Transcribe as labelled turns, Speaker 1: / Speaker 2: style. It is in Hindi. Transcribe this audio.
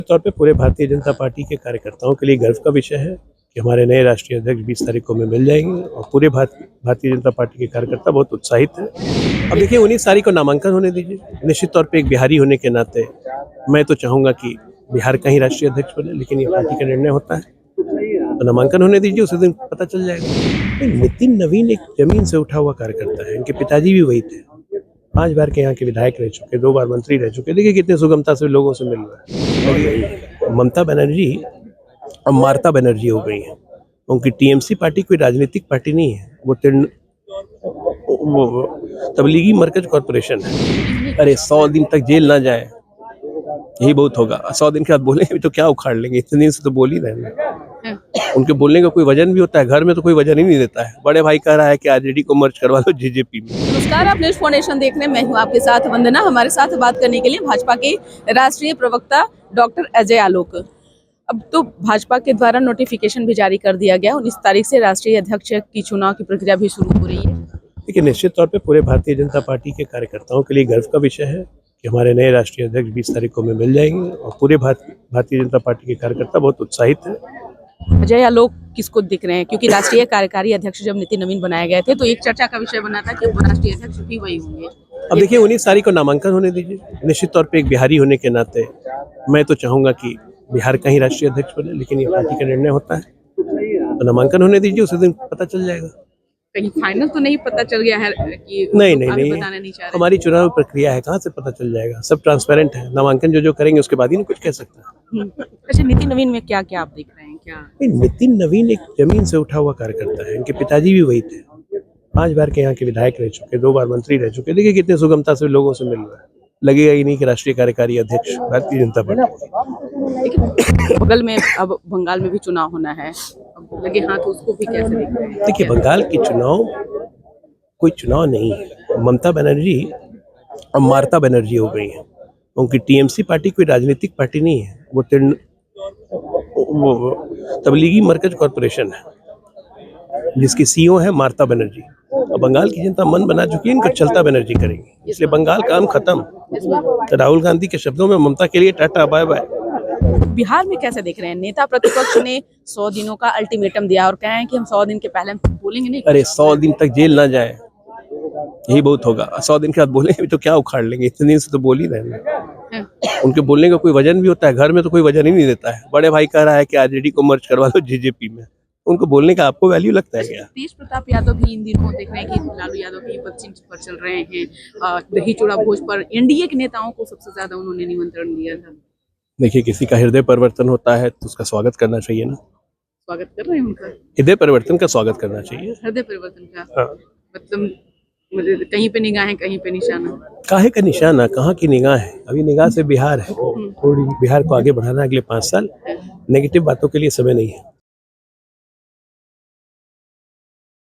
Speaker 1: निश्चित तौर पे पूरे भारतीय जनता पार्टी के कार्यकर्ताओं के लिए गर्व का विषय है कि हमारे नए राष्ट्रीय अध्यक्ष 20 तारीख को में मिल जाएंगे और पूरे भारतीय जनता पार्टी के कार्यकर्ता बहुत उत्साहित हैं। अब देखिए 19 तारीख को नामांकन होने दीजिए। निश्चित तौर पे एक बिहारी होने के नाते मैं तो चाहूँगा कि बिहार का ही राष्ट्रीय अध्यक्ष बने, लेकिन ये पार्टी का निर्णय होता है, तो नामांकन होने दीजिए, उसी दिन पता चल जाएगा। नितिन नवीन एक जमीन से उठा हुआ कार्यकर्ता है, इनके पिताजी भी वही थे, 5 बार के यहाँ के विधायक रह चुके, 2 बार मंत्री रह चुके। देखिए कितने सुगमता से लोगों से मिल रहा है। ममता बनर्जी अब मार्ता बनर्जी हो गई है। उनकी टीएमसी पार्टी कोई राजनीतिक पार्टी नहीं है, वो तबलीगी मरकज कॉरपोरेशन है। अरे 100 दिन तक जेल ना जाए यही बहुत होगा। 100 दिन के बाद बोलेंगे तो क्या उखाड़ लेंगे, इतने दिन से तो बोल ही रहे हैं। उनके बोलने का कोई वजन भी होता है, घर में तो कोई वजन ही नहीं देता है। बड़े भाई कह रहा है कि आरजेडी को मर्ज करवा लो जेजेपी में।
Speaker 2: नमस्कार, आप न्यूज़ फाउंडेशन देख रहे हैं। मैं हूं आपके साथ वंदना। हमारे साथ बात करने के लिए भाजपा के राष्ट्रीय प्रवक्ता डॉक्टर अजय आलोक। अब तो भाजपा के द्वारा नोटिफिकेशन भी जारी कर दिया गया। 19 तारीख से राष्ट्रीय अध्यक्ष की चुनाव की प्रक्रिया भी शुरू हो रही है।
Speaker 1: देखिए निश्चित तौर पे पूरे भारतीय जनता पार्टी के कार्यकर्ताओं के लिए गर्व का विषय है कि हमारे नए राष्ट्रीय अध्यक्ष 20 तारीख को में मिल जाएंगे और पूरे भारतीय जनता पार्टी के कार्यकर्ता बहुत उत्साहित हैं।
Speaker 2: अजय आलोक किसको दिख रहे हैं? क्योंकि राष्ट्रीय कार्यकारी अध्यक्ष जब नितिन नवीन बनाए गए थे तो एक चर्चा का विषय बना था कि राष्ट्रीय अध्यक्ष भी वही होंगे।
Speaker 1: अब देखिए 19 तारीख को नामांकन होने दीजिए। निश्चित तौर पे एक बिहारी होने के नाते मैं तो चाहूँगा कि बिहार का ही राष्ट्रीय अध्यक्ष बने, लेकिन ये पार्टी का निर्णय होता है, तो नामांकन होने दीजिए, उसी दिन पता चल जाएगा।
Speaker 2: कहीं फाइनल तो नहीं पता चल गया है कि
Speaker 1: नहीं
Speaker 2: बताना नहीं चाह रहे।
Speaker 1: हमारी चुनाव प्रक्रिया है, कहाँ से पता चल जाएगा? सब ट्रांसपेरेंट है। नामांकन जो करेंगे उसके बाद ही नहीं कुछ कह सकते।
Speaker 2: अच्छा, नितिन नवीन में क्या क्या आप देख रहे हैं? क्या
Speaker 1: नितिन नवीन एक जमीन से उठा हुआ कार्यकर्ता है, इनके पिताजी भी वही थे, 5 बार के यहाँ के विधायक रह चुके, 2 बार मंत्री रह चुके। देखिए कितने सुगमता से लोगों से मिल रहा है। लगेगा ही नहीं कि राष्ट्रीय कार्यकारी अध्यक्ष भारतीय जनता पार्टी।
Speaker 2: बगल में अब बंगाल में भी चुनाव होना है, अब लगे हाथ उसको भी कैसे देख रहे हैं?
Speaker 1: देखिए बंगाल की चुनाव कोई चुनाव नहीं है। ममता बनर्जी अब मार्ता बनर्जी हो गई है। उनकी टीएमसी पार्टी कोई राजनीतिक पार्टी नहीं है, वो तबलीगी मरकज कॉरपोरेशन है, जिसकी सीईओ है मार्ता बनर्जी। अब बंगाल की जनता मन बना चुकी है, इनका चलता बनर्जी करेंगे, इसलिए बंगाल काम खत्म। तो राहुल गांधी के शब्दों में ममता के लिए टाटा बाय बाय।
Speaker 2: बिहार में कैसे देख रहे हैं? नेता प्रतिपक्ष ने 100 दिनों का अल्टीमेटम दिया और कहे हैं कि हम 100 दिन के पहले बोलेंगे नहीं।
Speaker 1: अरे 100 दिन तक जेल ना जाए यही बहुत होगा। 100 दिन के बाद बोलेंगे तो क्या उखाड़ लेंगे, इतने दिन से तो बोल ही रहे हैं। उनके बोलने का कोई वजन भी होता है, घर में तो कोई वजन ही नहीं देता है। बड़े भाई कह रहा है कि आरजेडी को मर्ज करवा लो जेजेपी में। उनको बोलने का आपको वैल्यू लगता है क्या?
Speaker 2: तेज प्रताप यादव भी इन दिनों देख रहे हैं कि लालू यादव की पश्चिम पर चल रहे हैं। दही चूड़ा भोज पर एनडीए के नेताओं को सबसे ज्यादा उन्होंने निमंत्रण दिया था।
Speaker 1: देखिए किसी का हृदय परिवर्तन होता है तो उसका स्वागत करना चाहिए ना।
Speaker 2: स्वागत कर रहे हैं उनका?
Speaker 1: हृदय परिवर्तन का स्वागत करना चाहिए।
Speaker 2: हृदय परिवर्तन का?
Speaker 1: हाँ।
Speaker 2: मतलब कहीं पे निगाहें कहीं पे निशाना।
Speaker 1: काहे का निशाना, कहाँ की निगाह है? अभी निगाह से बिहार है, थोड़ी बिहार को आगे बढ़ाना अगले 5 साल। नेगेटिव बातों के लिए समय नहीं है।